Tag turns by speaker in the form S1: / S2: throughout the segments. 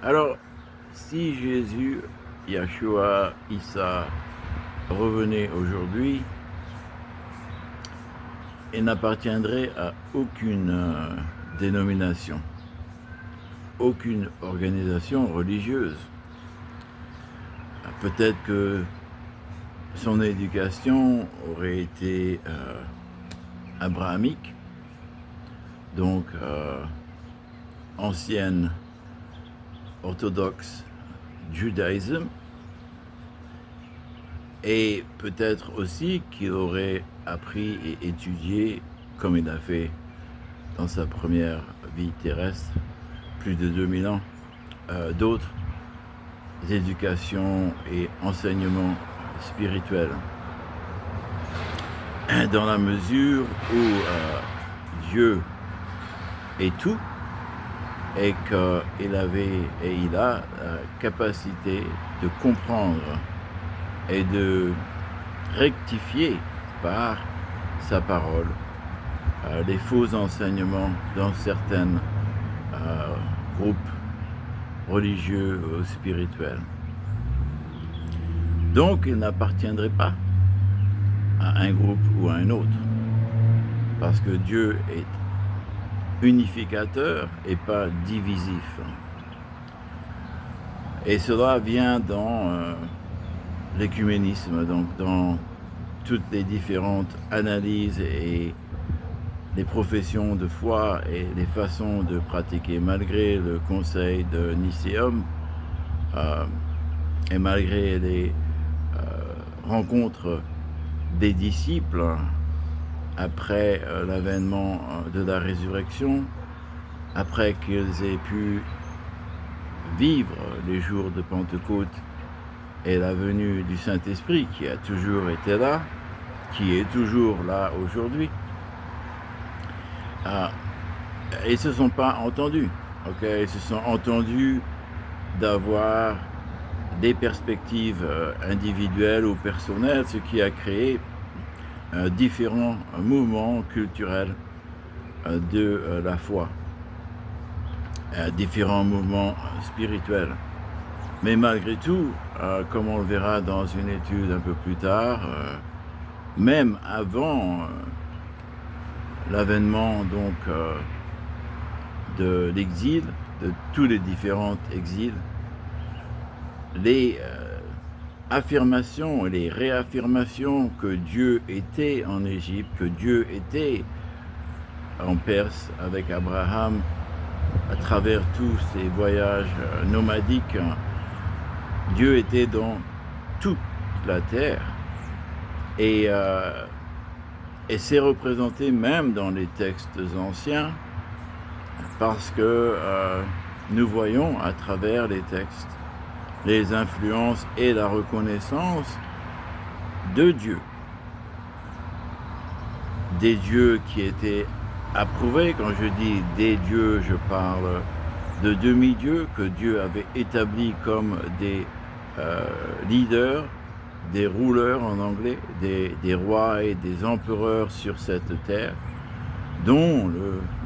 S1: Alors, si Jésus, Yahshua, Issa revenait aujourd'hui, il n'appartiendrait à aucune dénomination, aucune organisation religieuse. Peut-être que son éducation aurait été abrahamique, donc ancienne orthodoxe judaïsme, et peut-être aussi qu'il aurait appris et étudié, comme il a fait dans sa première vie terrestre, plus de 2000 ans, d'autres éducations et enseignements spirituels. Dans la mesure où Dieu est tout, et qu'il avait et il a la capacité de comprendre et de rectifier par sa parole les faux enseignements dans certains groupes religieux ou spirituels. Donc il n'appartiendrait pas à un groupe ou à un autre, parce que Dieu est unificateur et pas divisif. Et cela vient dans l'écuménisme, donc dans toutes les différentes analyses et les professions de foi et les façons de pratiquer, malgré le conseil de Nicéum et malgré les rencontres des disciples après l'avènement de la résurrection, après qu'ils aient pu vivre les jours de Pentecôte et la venue du Saint-Esprit qui a toujours été là, qui est toujours là aujourd'hui. Ils ne se sont pas entendus. Ils se sont entendus d'avoir des perspectives individuelles ou personnelles, ce qui a créé différents mouvements culturels de la foi, différents mouvements spirituels. Mais malgré tout, comme on le verra dans une étude un peu plus tard, même avant l'avènement donc de l'exil, de tous les différents exils, les affirmations et les réaffirmations que Dieu était en Égypte, que Dieu était en Perse avec Abraham, à travers tous ces voyages nomadiques, Dieu était dans toute la terre et c'est représenté même dans les textes anciens, parce que nous voyons à travers les textes les influences et la reconnaissance de Dieu. Des dieux qui étaient approuvés. Quand je dis des dieux, je parle de demi-dieux que Dieu avait établis comme des leaders, des rulers en anglais, des rois et des empereurs sur cette terre, dont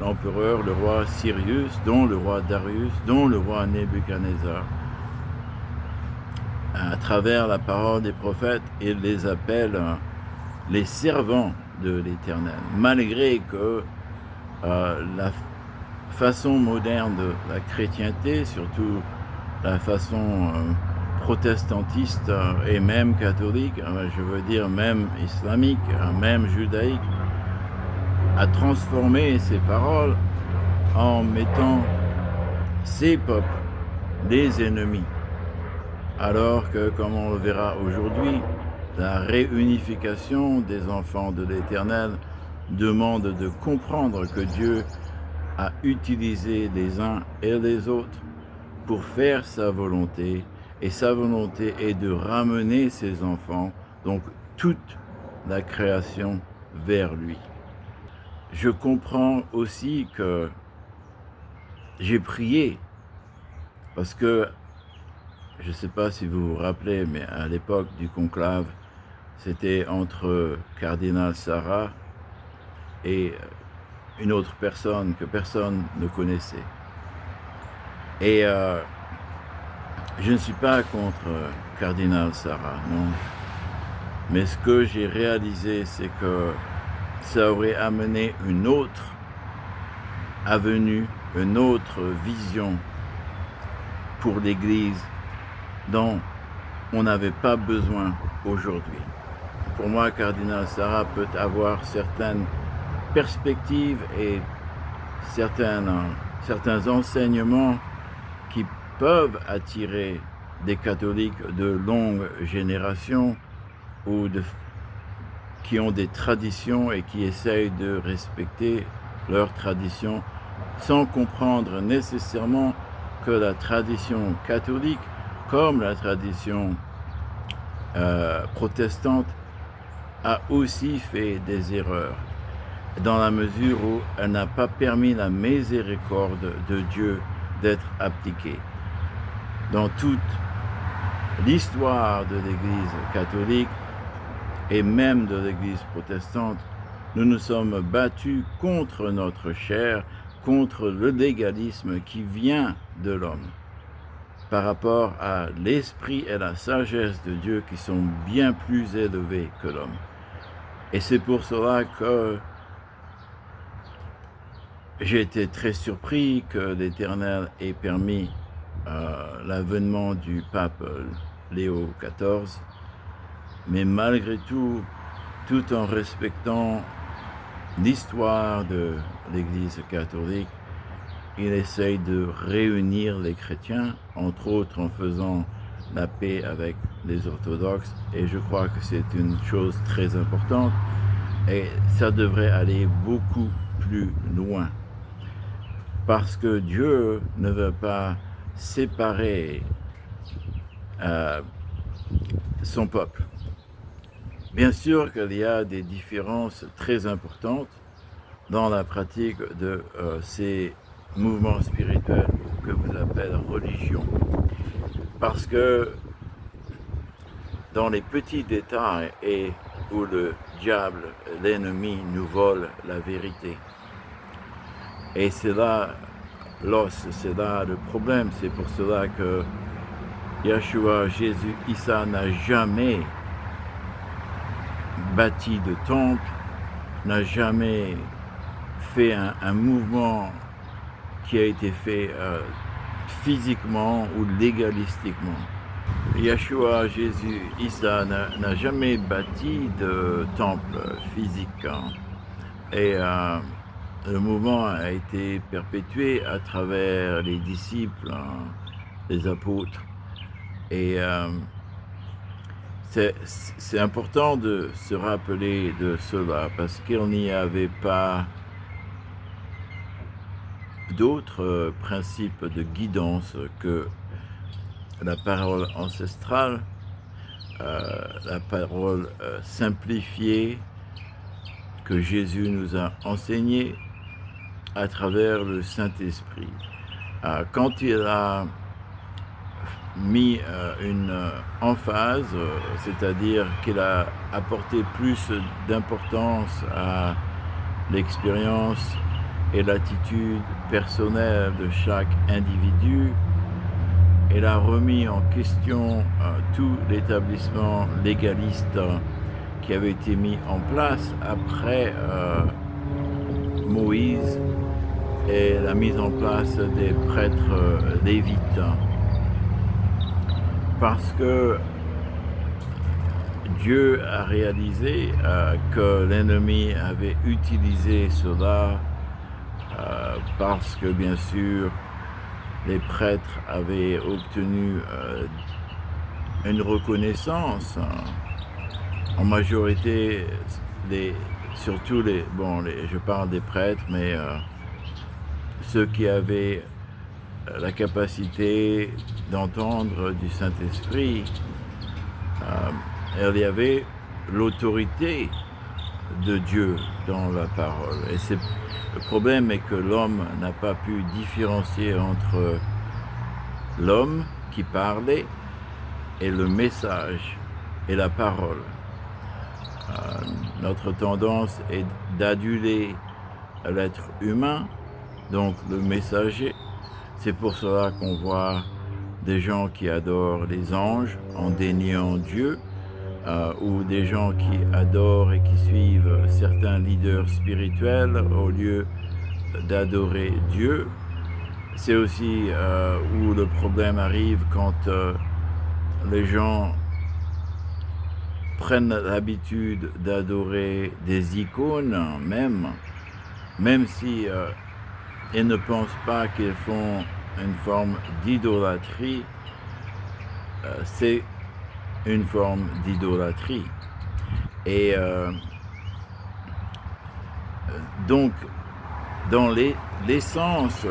S1: l'empereur, le roi Cyrus, dont le roi Darius, dont le roi Nebuchadnezzar. À travers la parole des prophètes, il les appelle les servants de l'Éternel, malgré que la façon moderne de la chrétienté, surtout la façon protestantiste et même catholique, je veux dire même islamique, même judaïque, a transformé ces paroles en mettant ces peuples des ennemis. Alors que, comme on le verra aujourd'hui, la réunification des enfants de l'Éternel demande de comprendre que Dieu a utilisé les uns et les autres pour faire sa volonté, et sa volonté est de ramener ses enfants, donc toute la création, vers lui. Je comprends aussi que j'ai prié, parce que je ne sais pas si vous vous rappelez, mais à l'époque du conclave, c'était entre Cardinal Sarah et une autre personne que personne ne connaissait. Et Je ne suis pas contre Cardinal Sarah, non. Mais ce que j'ai réalisé, c'est que ça aurait amené une autre avenue, une autre vision pour l'Église dont on n'avait pas besoin aujourd'hui. Pour moi, Cardinal Sarah peut avoir certaines perspectives et certains enseignements qui peuvent attirer des catholiques de longue génération ou qui ont des traditions et qui essayent de respecter leurs traditions sans comprendre nécessairement que la tradition catholique, comme la tradition protestante, a aussi fait des erreurs, dans la mesure où elle n'a pas permis la miséricorde de Dieu d'être appliquée. Dans toute l'histoire de l'Église catholique et même de l'Église protestante, nous nous sommes battus contre notre chair, contre le légalisme qui vient de l'homme, par rapport à l'esprit et la sagesse de Dieu qui sont bien plus élevés que l'homme. Et c'est pour cela que j'ai été très surpris que l'Éternel ait permis l'avènement du pape Léo XIV, mais malgré tout, tout en respectant l'histoire de l'Église catholique, il essaye de réunir les chrétiens, entre autres en faisant la paix avec les orthodoxes, et je crois que c'est une chose très importante, et ça devrait aller beaucoup plus loin, parce que Dieu ne veut pas séparer son peuple. Bien sûr qu'il y a des différences très importantes dans la pratique de ces mouvements spirituels que vous appelez religion. Parce que dans les petits détails et où le diable, l'ennemi, nous vole la vérité. Et c'est là l'os, c'est là le problème. C'est pour cela que Yeshua, Jésus, Issa n'a jamais bâti de temple, n'a jamais fait un mouvement qui a été fait physiquement ou légalistiquement. Yeshua, Jésus, Issa n'a jamais bâti de temple physique. Et le mouvement a été perpétué à travers les disciples, les apôtres. Et c'est important de se rappeler de cela, parce qu'il n'y avait pas d'autres principes de guidance que la parole ancestrale, la parole simplifiée que Jésus nous a enseignée à travers le Saint-Esprit. Quand il a mis une emphase, c'est-à-dire qu'il a apporté plus d'importance à l'expérience et l'attitude personnelle de chaque individu, il a remis en question tout l'établissement légaliste qui avait été mis en place après Moïse et la mise en place des prêtres lévites. Parce que Dieu a réalisé que l'ennemi avait utilisé cela parce que, bien sûr, les prêtres avaient obtenu une reconnaissance, en majorité, surtout je parle des prêtres, mais ceux qui avaient la capacité d'entendre du Saint-Esprit, il y avait l'autorité de Dieu dans la parole. Et le problème est que l'homme n'a pas pu différencier entre l'homme qui parlait et le message et la parole. Notre tendance est d'aduler l'être humain, donc le messager. C'est pour cela qu'on voit des gens qui adorent les anges en déniant Dieu, ou des gens qui adorent et qui suivent certains leaders spirituels au lieu d'adorer Dieu. C'est aussi où le problème arrive quand les gens prennent l'habitude d'adorer des icônes, même si ils ne pensent pas qu'ils font une forme d'idolâtrie, c'est une forme d'idolâtrie. Et donc, dans l'essence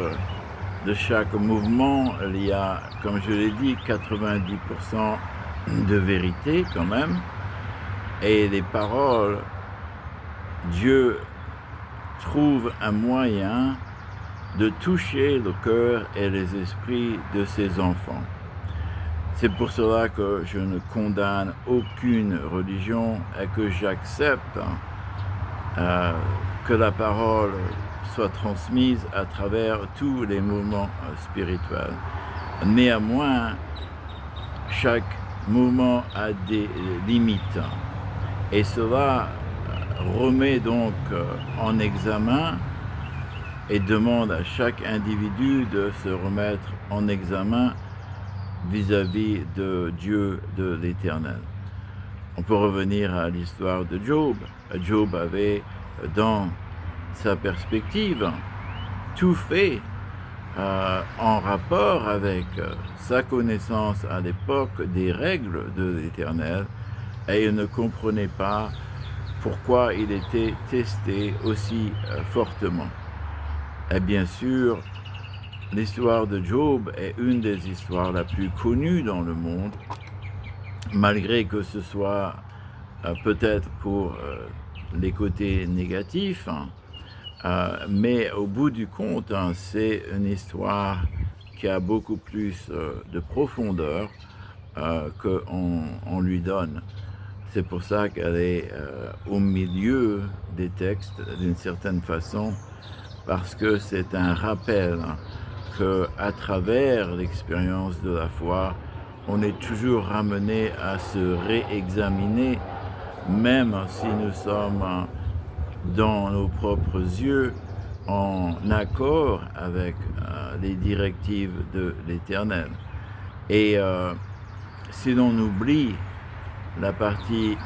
S1: de chaque mouvement, il y a, comme je l'ai dit, 90% de vérité quand même. Et les paroles, Dieu trouve un moyen de toucher le cœur et les esprits de ses enfants. C'est pour cela que je ne condamne aucune religion et que j'accepte que la parole soit transmise à travers tous les mouvements spirituels. Néanmoins, chaque mouvement a des limites et cela remet donc en examen et demande à chaque individu de se remettre en examen vis-à-vis de Dieu, de l'Éternel. On peut revenir à l'histoire de Job. Job avait, dans sa perspective, tout fait en rapport avec sa connaissance à l'époque des règles de l'Éternel, et il ne comprenait pas pourquoi il était testé aussi fortement. Et bien sûr, l'histoire de Job est une des histoires la plus connues dans le monde, malgré que ce soit peut-être pour les côtés négatifs, mais au bout du compte, c'est une histoire qui a beaucoup plus de profondeur qu'on lui donne. C'est pour ça qu'elle est au milieu des textes d'une certaine façon, parce que c'est un rappel qu'à travers l'expérience de la foi, on est toujours ramené à se réexaminer, même si nous sommes dans nos propres yeux en accord avec les directives de l'Éternel. Et si l'on oublie la partie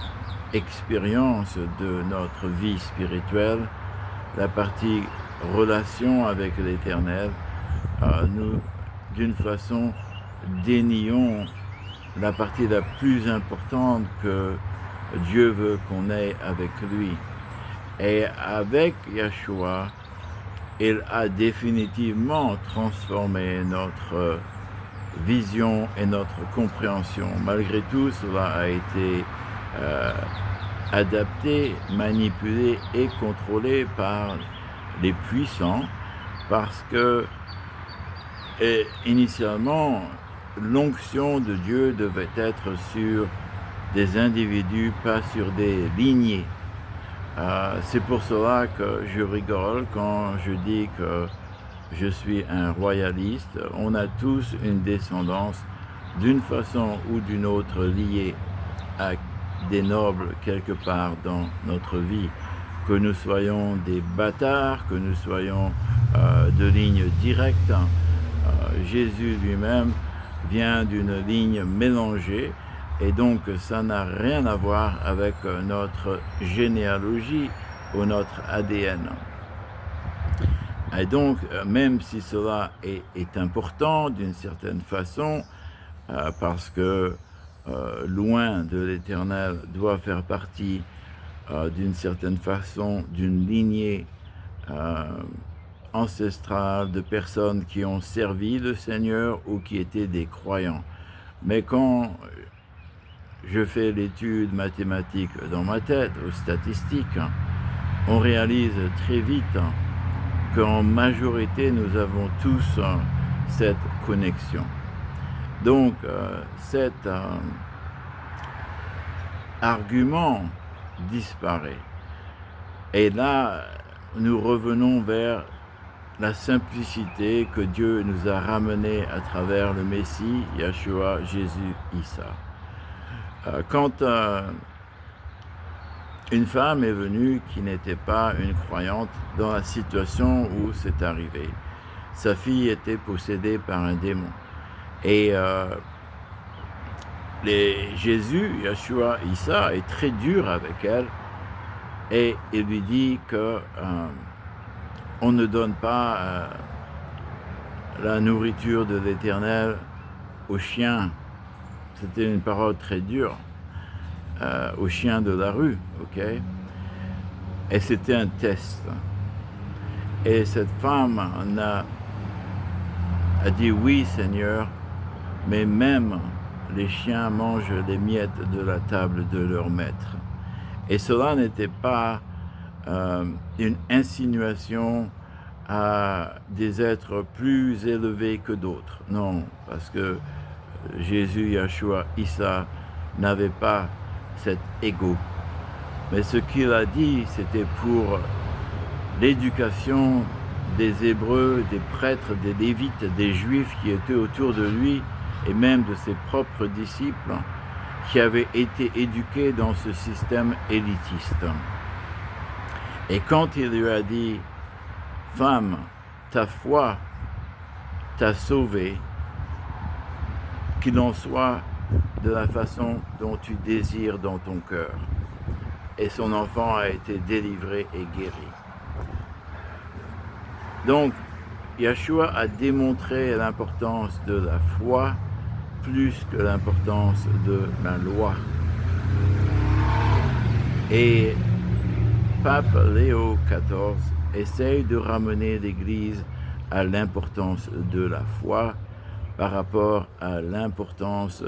S1: expérience de notre vie spirituelle, la partie relation avec l'Éternel, nous, d'une façon, dénions la partie la plus importante que Dieu veut qu'on ait avec lui. Et avec Yeshua, il a définitivement transformé notre vision et notre compréhension. Malgré tout, cela a été adapté, manipulé et contrôlé par les puissants, parce que initialement, l'onction de Dieu devait être sur des individus, pas sur des lignées. C'est pour cela que je rigole quand je dis que je suis un royaliste. On a tous une descendance d'une façon ou d'une autre liée à des nobles quelque part dans notre vie. Que nous soyons des bâtards, que nous soyons de ligne directe, Jésus lui-même vient d'une ligne mélangée, et donc ça n'a rien à voir avec notre généalogie ou notre ADN. Et donc, même si cela est important d'une certaine façon, parce que loin de l'Éternel doit faire partie d'une certaine façon d'une lignée ancestrale de personnes qui ont servi le Seigneur ou qui étaient des croyants. Mais quand je fais l'étude mathématique dans ma tête, aux statistiques, on réalise très vite qu'en majorité, nous avons tous cette connexion. Donc, cet argument disparaît. Et là, nous revenons vers la simplicité que Dieu nous a ramenée à travers le Messie, Yeshua, Jésus, Issa. Quand une femme est venue qui n'était pas une croyante dans la situation où c'est arrivé, sa fille était possédée par un démon. Et Jésus, Yeshua, Issa, est très dur avec elle et il lui dit que on ne donne pas la nourriture de l'Éternel aux chiens. C'était une parole très dure, aux chiens de la rue, ok? Et c'était un test. Et cette femme a dit oui, Seigneur, mais même les chiens mangent les miettes de la table de leur maître. Et cela n'était pas une insinuation à des êtres plus élevés que d'autres. Non, parce que Jésus, Yeshua, Issa n'avait pas cet ego. Mais ce qu'il a dit, c'était pour l'éducation des Hébreux, des prêtres, des Lévites, des Juifs qui étaient autour de lui, et même de ses propres disciples, qui avaient été éduqués dans ce système élitiste. Et quand il lui a dit, « Femme, ta foi t'a sauvée, qu'il en soit de la façon dont tu désires dans ton cœur. » Et son enfant a été délivré et guéri. Donc, Yeshua a démontré l'importance de la foi plus que l'importance de la loi. Et Pape Léo XIV essaye de ramener l'Église à l'importance de la foi par rapport à l'importance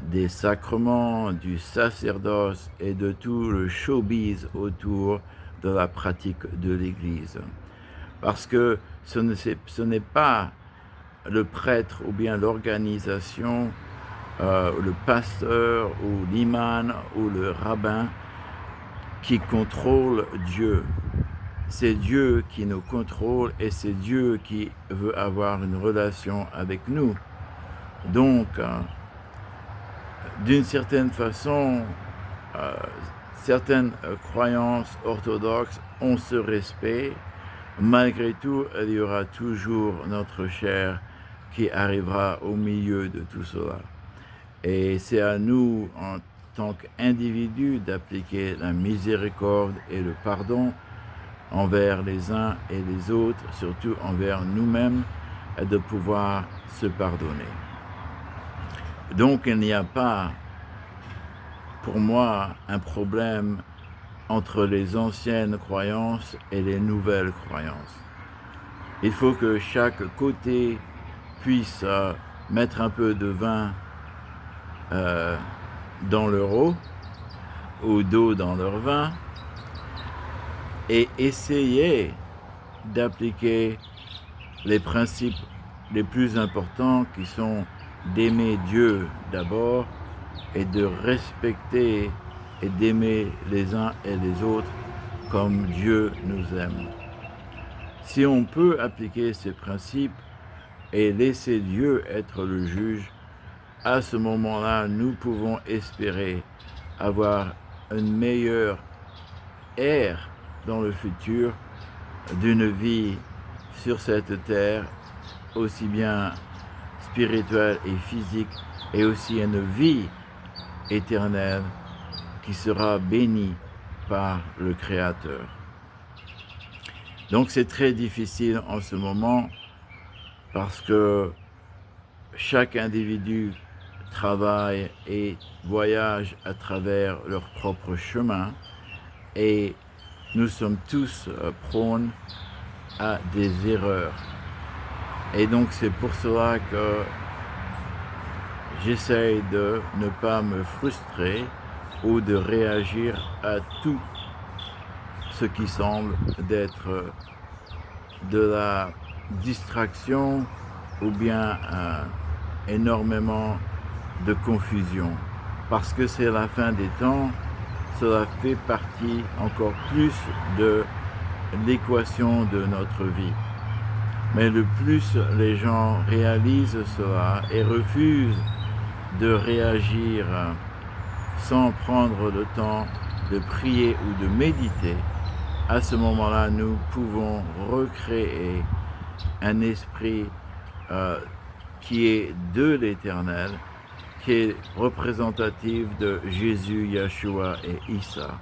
S1: des sacrements, du sacerdoce et de tout le showbiz autour de la pratique de l'Église. Parce que ce n'est pas le prêtre ou bien l'organisation, le pasteur ou l'imam ou le rabbin qui contrôle Dieu. C'est Dieu qui nous contrôle et c'est Dieu qui veut avoir une relation avec nous. Donc, d'une certaine façon, certaines croyances orthodoxes ont ce respect. Malgré tout, il y aura toujours notre chair qui arrivera au milieu de tout cela. Et c'est à nous, en tant qu'individus, d'appliquer la miséricorde et le pardon envers les uns et les autres, surtout envers nous-mêmes, et de pouvoir se pardonner. Donc il n'y a pas, pour moi, un problème entre les anciennes croyances et les nouvelles croyances. Il faut que chaque côté puisse mettre un peu de vin dans leur eau, ou d'eau dans leur vin, et essayer d'appliquer les principes les plus importants qui sont d'aimer Dieu d'abord et de respecter et d'aimer les uns et les autres comme Dieu nous aime. Si on peut appliquer ces principes et laisser Dieu être le juge, à ce moment-là, nous pouvons espérer avoir une meilleure ère dans le futur d'une vie sur cette terre, aussi bien spirituelle et physique, et aussi une vie éternelle qui sera bénie par le Créateur. Donc c'est très difficile en ce moment parce que chaque individu travaille et voyage à travers leur propre chemin et nous sommes tous prônes à des erreurs. Et donc c'est pour cela que j'essaye de ne pas me frustrer ou de réagir à tout ce qui semble d'être de la distraction ou bien énormément de confusion. Parce que c'est la fin des temps, cela fait partie encore plus de l'équation de notre vie. Mais le plus les gens réalisent cela et refusent de réagir sans prendre le temps de prier ou de méditer, à ce moment-là, nous pouvons recréer un esprit qui est de l'Éternel, qui est représentatif de Jésus, Yeshua et Issa.